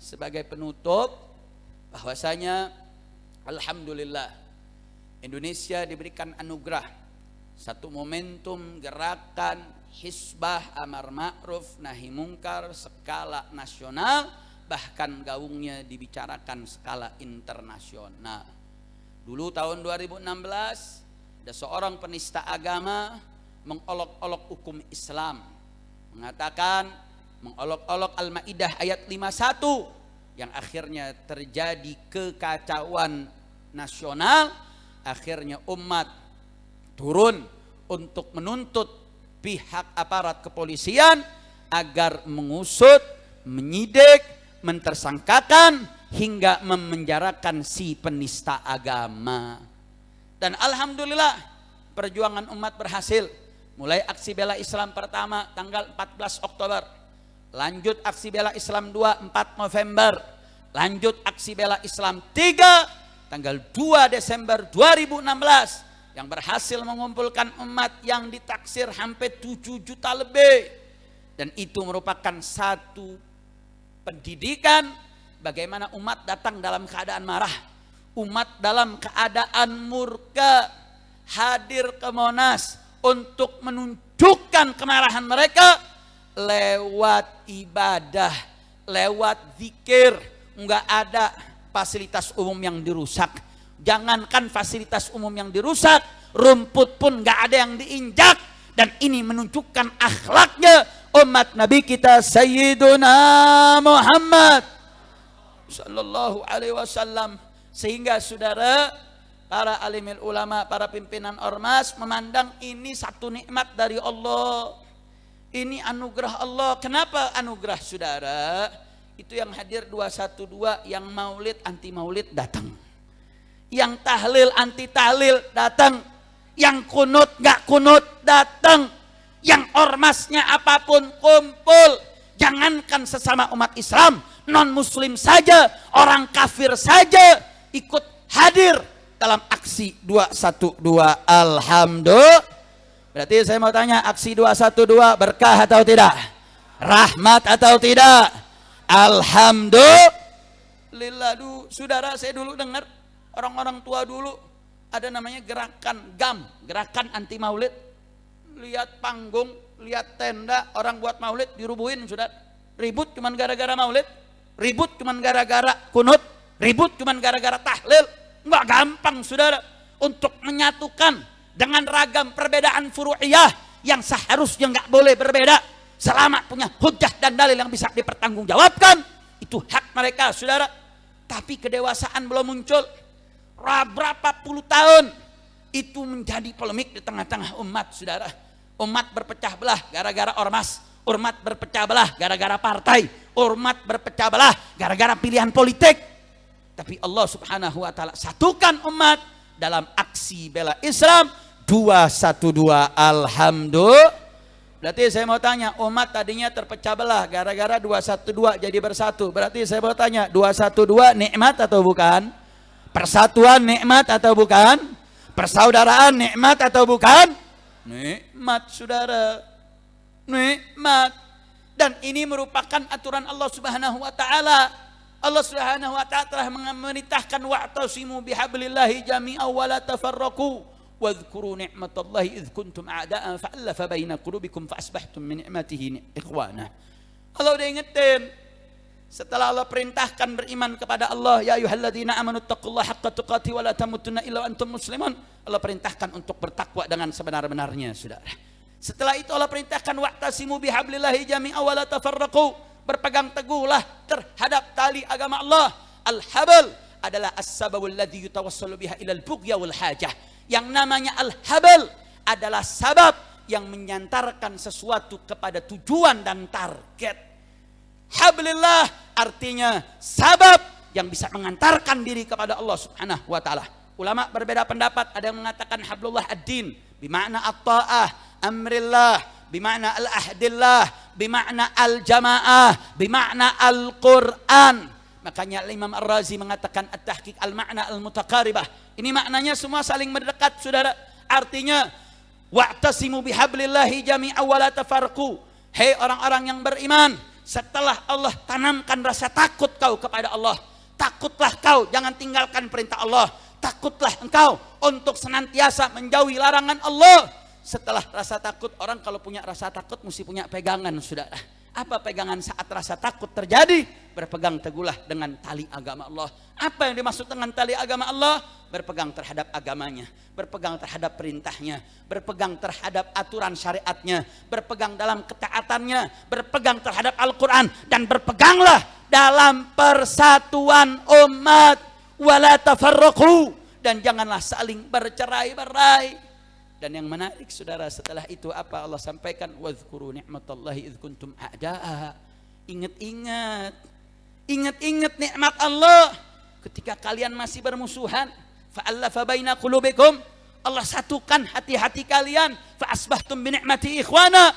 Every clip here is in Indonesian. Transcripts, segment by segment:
sebagai penutup bahwasanya alhamdulillah Indonesia diberikan anugerah satu momentum gerakan Hizbah Amar Ma'ruf Nahi Mungkar skala nasional, bahkan gaungnya dibicarakan skala internasional. Dulu tahun 2016 ada seorang penista agama mengolok-olok hukum Islam, mengatakan mengolok-olok Al-Maidah ayat 51 yang akhirnya terjadi kekacauan nasional. Akhirnya umat turun untuk menuntut pihak aparat kepolisian agar mengusut, menyidik, mentersangkakan hingga memenjarakan si penista agama. Dan alhamdulillah perjuangan umat berhasil. Mulai aksi bela Islam pertama tanggal 14 Oktober, lanjut aksi bela Islam 2 4 November, lanjut aksi bela Islam 3 tanggal 2 Desember 2016 yang berhasil mengumpulkan umat yang ditaksir hampir 7 juta lebih. Dan itu merupakan satu pendidikan bagaimana umat datang dalam keadaan marah, umat dalam keadaan murka, hadir ke Monas untuk menunjukkan kemarahan mereka lewat ibadah, lewat zikir. Enggak ada fasilitas umum yang dirusak. Jangankan fasilitas umum yang dirusak, rumput pun enggak ada yang diinjak. Dan ini menunjukkan akhlaknya umat Nabi kita Sayyiduna Muhammad sallallahu alaihi wasallam. Sehingga saudara, para alimil ulama, para pimpinan ormas memandang ini satu nikmat dari Allah. Ini anugerah Allah. Kenapa anugerah saudara? Itu yang hadir 212, yang maulid anti maulid datang, yang tahlil anti tahlil datang, yang kunut gak kunut datang, yang ormasnya apapun kumpul. Jangankan sesama umat Islam, non muslim saja, orang kafir saja ikut hadir dalam aksi 212. Alhamdulillah. Berarti saya mau tanya, aksi 212 berkah atau tidak? Rahmat atau tidak? Alhamdulillah. Saudara, saya dulu dengar orang-orang tua dulu ada namanya gerakan GAM, gerakan anti maulid. Lihat panggung, lihat tenda, orang buat maulid dirubuhin, saudara. Ribut cuman gara-gara maulid, ribut cuman gara-gara kunut, ribut cuman gara-gara tahlil. Enggak gampang saudara untuk menyatukan dengan ragam perbedaan furu'iyah yang seharusnya enggak boleh berbeda. Selama punya hujah dan dalil yang bisa dipertanggungjawabkan, itu hak mereka saudara. Tapi kedewasaan belum muncul. Berapa puluh tahun itu menjadi polemik di tengah-tengah umat saudara. Umat berpecah belah gara-gara ormas, umat berpecah belah gara-gara partai, umat berpecah belah gara-gara pilihan politik. Tapi Allah subhanahu wa ta'ala satukan umat dalam aksi bela Islam 212. Alhamdulillah. Berarti saya mau tanya, umat tadinya terpecah belah gara-gara 212 jadi bersatu. Berarti saya mau tanya, 212 nikmat atau bukan? Persatuan nikmat atau bukan? Persaudaraan nikmat atau bukan? Nikmat saudara, nikmat. Dan ini merupakan aturan Allah subhanahu wa ta'ala. Allah subhanahu wa ta'ala telah memerintahkan wa'tasimu bihablillahi jami'an wa la tafarraqu. Wadhkuru ni'matallahi idh kuntum a'da'an fa'allafa baina qulubikum fa'asbahtum min ni'matihi ikhwana. Allah udah ingetin. Setelah Allah perintahkan beriman kepada Allah, ya ayyuhalladzina amanu taqullaha haqqa tuqatih wa la tamutunna illa antum muslimun. Allah perintahkan untuk bertakwa dengan sebenar-benarnya saudara. Setelah itu Allah perintahkan wa'tasimu bihablillahi jami'an wa la tafarraqu. Berpegang teguhlah terhadap tali agama Allah. Al-habl adalah as-sababul ladzi yutawassalu biha ilal bughya wal hajah. Yang namanya al-habl adalah sabab yang menyantarkan sesuatu kepada tujuan dan target. Hablillah artinya sabab yang bisa mengantarkan diri kepada Allah subhanahu wa ta'ala. Ulama berbeda pendapat, ada yang mengatakan hablullah ad-din bimakna at-ta'ah amrillah, bimakna al-ahdillah, bimakna al-jamaah, bimakna al-Quran. Makanya Imam Ar-Razi mengatakan at-tahqiq al-ma'na al-mutaqaribah. Ini maknanya semua saling mendekat saudara. Artinya wa'tasimu bihablillahi jami'an wa la tafarraqu. Hei orang-orang yang beriman, setelah Allah tanamkan rasa takut kau kepada Allah, takutlah kau jangan tinggalkan perintah Allah, takutlah engkau untuk senantiasa menjauhi larangan Allah. Setelah rasa takut, orang kalau punya rasa takut mesti punya pegangan, saudara. Apa pegangan saat rasa takut terjadi? Berpegang teguhlah dengan tali agama Allah. Apa yang dimaksud dengan tali agama Allah? Berpegang terhadap agamanya, berpegang terhadap perintahnya, berpegang terhadap aturan syariatnya, berpegang dalam ketaatannya, berpegang terhadap Al-Quran, dan berpeganglah dalam persatuan umat. Wala tafarraqu, dan janganlah saling bercerai-berai. Dan yang menarik, saudara, setelah itu apa Allah sampaikan? Wadhkuru ni'matallahi idh kuntum a'da'a. Ingat-ingat nikmat Allah ketika kalian masih bermusuhan. Fa'allafa baina qulubikum, Allah satukan hati-hati kalian. Fa'asbahtum binikmati ikhwana.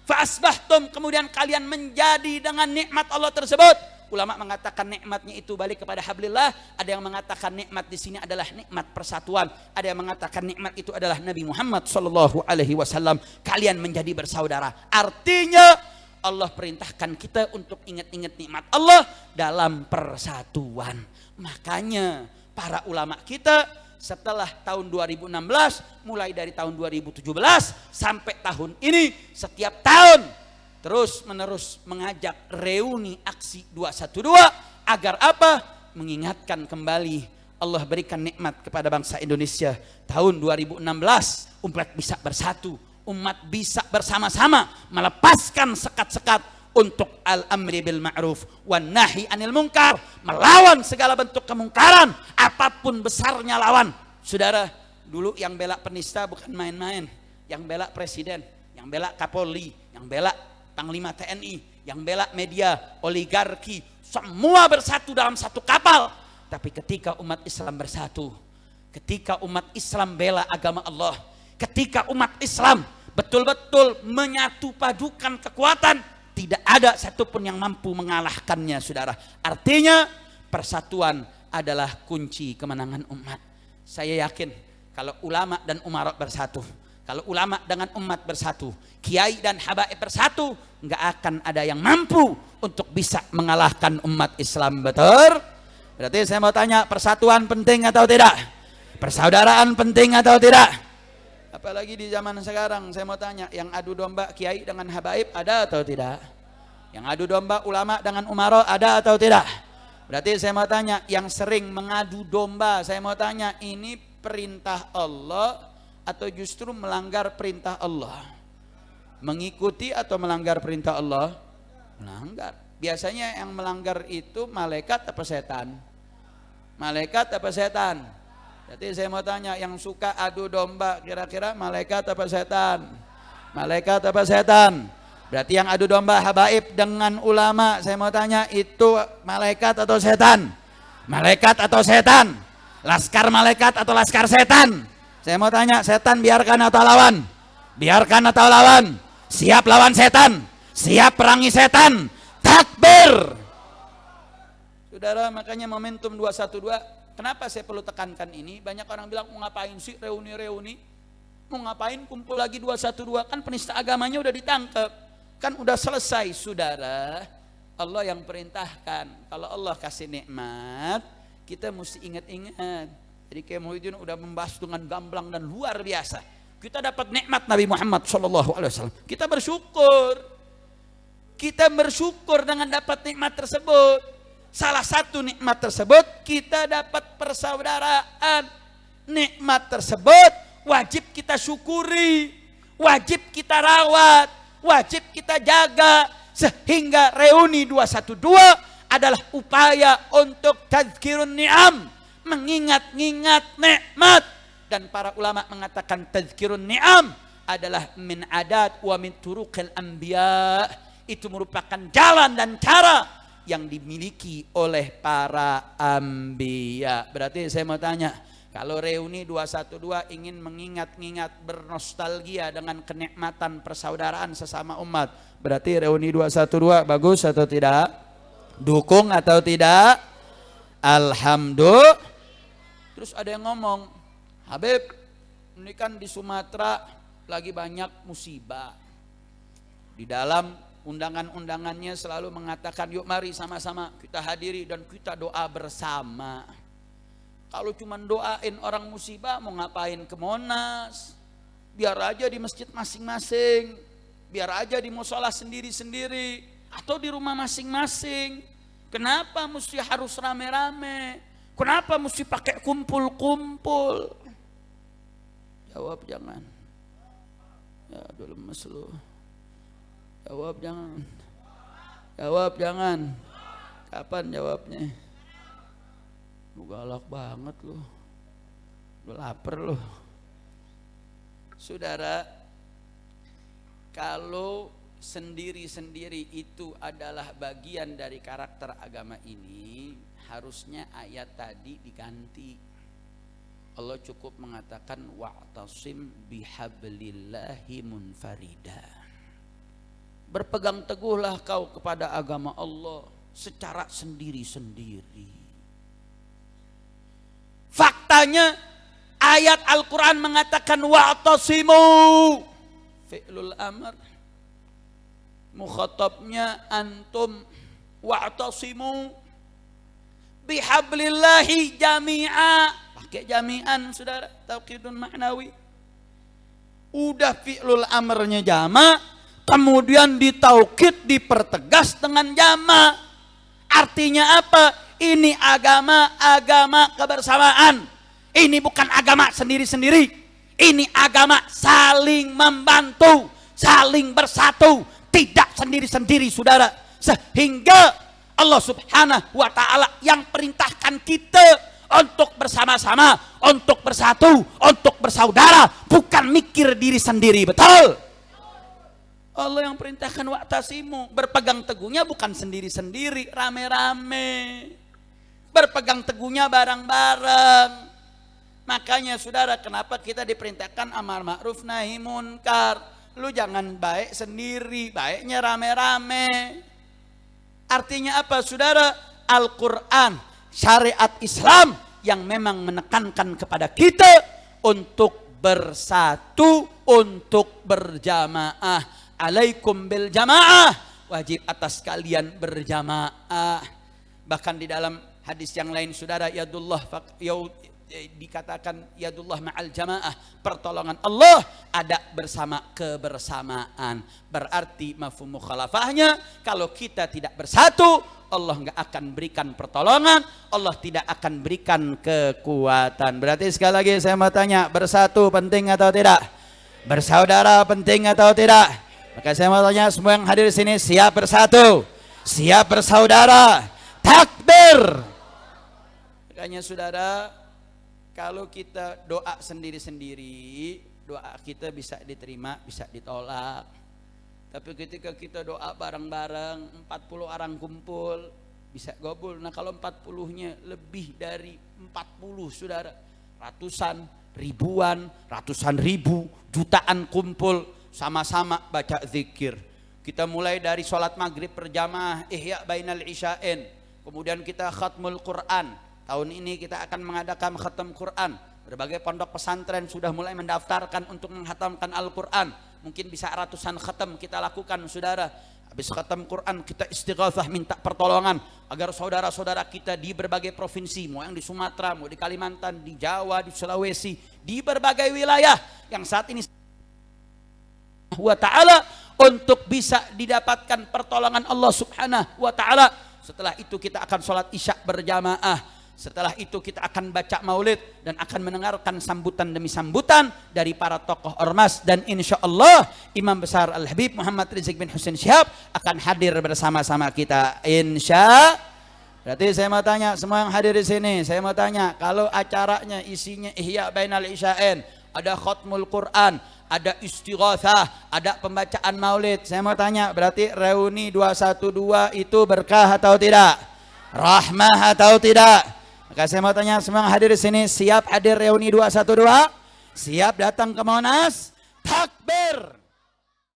Fa'asbahtum, kemudian kalian menjadi dengan nikmat Allah tersebut. Ulama mengatakan nikmatnya itu balik kepada hablillah. Ada yang mengatakan nikmat di sini adalah nikmat persatuan. Ada yang mengatakan nikmat itu adalah Nabi Muhammad SAW. Kalian menjadi bersaudara. Artinya Allah perintahkan kita untuk ingat-ingat nikmat Allah dalam persatuan. Makanya para ulama kita setelah tahun 2016, mulai dari tahun 2017 sampai tahun ini, setiap tahun terus menerus mengajak reuni aksi 212 agar apa? Mengingatkan kembali Allah berikan nikmat kepada bangsa Indonesia. Tahun 2016 umat bisa bersatu, umat bisa bersama-sama melepaskan sekat-sekat untuk al-amri bil ma'ruf wan nahi anil munkar, melawan segala bentuk kemungkaran apapun besarnya lawan. Saudara, dulu yang bela penista bukan main-main, yang bela presiden, yang bela Kapolri, yang bela Panglima TNI, yang bela media, oligarki, semua bersatu dalam satu kapal. Tapi ketika umat Islam bersatu, ketika umat Islam bela agama Allah, ketika umat Islam betul-betul menyatu padukan kekuatan, tidak ada satupun yang mampu mengalahkannya, saudara. Artinya persatuan adalah kunci kemenangan umat. Saya yakin kalau ulama dan umara bersatu, kalau ulama dengan umat bersatu, kiai dan habaib bersatu, nggak akan ada yang mampu untuk bisa mengalahkan umat Islam. Betul? Berarti saya mau tanya, persatuan penting atau tidak? Persaudaraan penting atau tidak? Apalagi di zaman sekarang, saya mau tanya, yang adu domba kiai dengan habaib ada atau tidak? Yang adu domba ulama dengan umara ada atau tidak? Berarti saya mau tanya, yang sering mengadu domba, saya mau tanya, ini perintah Allah atau justru melanggar perintah Allah? Mengikuti atau melanggar perintah Allah? Melanggar. Biasanya yang melanggar itu malaikat apa setan? Malaikat apa setan? Jadi saya mau tanya, yang suka adu domba kira-kira malaikat apa setan? Malaikat apa setan? Berarti yang adu domba habaib dengan ulama, saya mau tanya, itu malaikat atau setan? Malaikat atau setan? Laskar malaikat atau laskar setan? Saya mau tanya, setan biarkan atau lawan? Biarkan atau lawan? Siap lawan setan, siap perangi setan. Takbir. Saudara, makanya momentum 212, kenapa saya perlu tekankan ini? Banyak orang bilang, mau ngapain sih reuni-reuni? Mau ngapain kumpul lagi 212? Kan penista agamanya udah ditangkap, kan udah selesai, saudara. Allah yang perintahkan. Kalau Allah kasih nikmat, kita mesti ingat-ingat. Jadi Kiai Muhyiddin udah membahas dengan gamblang dan luar biasa. Kita dapat nikmat Nabi Muhammad SAW. Kita bersyukur. Kita bersyukur dengan dapat nikmat tersebut. Salah satu nikmat tersebut, kita dapat persaudaraan. Nikmat tersebut wajib kita syukuri, wajib kita rawat, wajib kita jaga. Sehingga reuni 212 adalah upaya untuk tazkirun ni'am, mengingat-ingat nikmat. Dan para ulama mengatakan tazkirun ni'am adalah min adat wa min turuqil anbiya. Itu merupakan jalan dan cara yang dimiliki oleh para anbiya. Berarti saya mau tanya, kalau reuni 212 ingin mengingat-ingat, bernostalgia dengan kenikmatan persaudaraan sesama umat, berarti reuni 212 bagus atau tidak? Dukung atau tidak? Alhamdulillah. Terus ada yang ngomong, Habib, ini kan di Sumatera lagi banyak musibah. Di dalam undangan-undangannya selalu mengatakan, yuk mari sama-sama kita hadiri dan kita doa bersama. Kalau cuma doain orang musibah mau ngapain ke Monas? Biar aja di masjid masing-masing, biar aja di musola sendiri-sendiri atau di rumah masing-masing. Kenapa mesti harus rame-rame? Kenapa mesti pakai kumpul-kumpul? Jawab jangan. Ya udah lemes lu. Jawab jangan. Jawab jangan. Kapan jawabnya? Lu galak banget lu. Lu lapar lu. Saudara, kalau sendiri-sendiri itu adalah bagian dari karakter agama ini, harusnya ayat tadi diganti. Allah cukup mengatakan wa'tasim bihablillahi munfarida. Berpegang teguhlah kau kepada agama Allah secara sendiri-sendiri. Faktanya ayat Al-Quran mengatakan wa'tasimu, fi'lul amr, mukhatabnya antum, wa'tasimu bihablillahi jami'a, pakai jami'an saudara, taukidun ma'nawi. Udah fi'lul amrnya jama', kemudian ditaukid, dipertegas dengan jama'. Artinya apa? Ini agama kebersamaan. Ini bukan agama sendiri-sendiri. Ini agama saling membantu, saling bersatu, tidak sendiri-sendiri saudara. Sehingga Allah subhanahu wa ta'ala yang perintahkan kita untuk bersama-sama, untuk bersatu, untuk bersaudara, bukan mikir diri sendiri, betul? Allah yang perintahkan wa'tasimu, berpegang teguhnya bukan sendiri-sendiri, rame-rame. Berpegang teguhnya bareng-bareng. Makanya saudara, kenapa kita diperintahkan amar ma'ruf nahi munkar? Lu jangan baik sendiri, baiknya rame-rame. Artinya apa saudara? Al-Quran, syariat Islam yang memang menekankan kepada kita untuk bersatu, untuk berjamaah. Alaikum bil jamaah, wajib atas kalian berjamaah. Bahkan di dalam hadis yang lain saudara, dikatakan yadullah ma'al jamaah, pertolongan Allah ada bersama kebersamaan. Berarti mafhum mukhalafahnya, kalau kita tidak bersatu, Allah nggak akan berikan pertolongan, Allah tidak akan berikan kekuatan. Berarti sekali lagi saya mau tanya, bersatu penting atau tidak? Bersaudara penting atau tidak? Maka saya mau tanya semua yang hadir di sini, siap bersatu, siap bersaudara, takbir. Makanya saudara, kalau kita doa sendiri-sendiri, doa kita bisa diterima, bisa ditolak. Tapi ketika kita doa bareng-bareng, 40 orang kumpul, bisa gobul. Nah kalau 40-nya lebih dari 40 saudara, ratusan, ribuan, ratusan ribu, jutaan kumpul, sama-sama baca zikir. Kita mulai dari sholat maghrib berjamaah, ihya bainal isya'in. Kemudian kita khatmul Quran. Tahun ini kita akan mengadakan khatam Quran. Berbagai pondok pesantren sudah mulai mendaftarkan untuk menghatamkan Al-Quran. Mungkin bisa ratusan khatam kita lakukan saudara. Habis khatam Quran kita istighatsah, minta pertolongan agar saudara-saudara kita di berbagai provinsi, mau yang di Sumatera, mau di Kalimantan, di Jawa, di Sulawesi, di berbagai wilayah yang saat ini wa ta'ala, untuk bisa didapatkan pertolongan Allah subhanahu wa ta'ala. Setelah itu kita akan sholat isya berjamaah. Setelah itu kita akan baca maulid dan akan mendengarkan sambutan demi sambutan dari para tokoh ormas. Dan insya Allah Imam Besar Al-Habib Muhammad Rizik bin Husain Syihab akan hadir bersama-sama kita, insya. Berarti saya mau tanya semua yang hadir di sini, saya mau tanya, kalau acaranya isinya ihya bainal isya'in, ada khatmul Quran, ada istighatsah, ada pembacaan maulid, saya mau tanya, berarti reuni 212 itu berkah atau tidak? Rahmah atau tidak? Maka saya mau tanya semua yang hadir di sini, siap hadir reuni 212? Siap datang ke Monas? Takbir!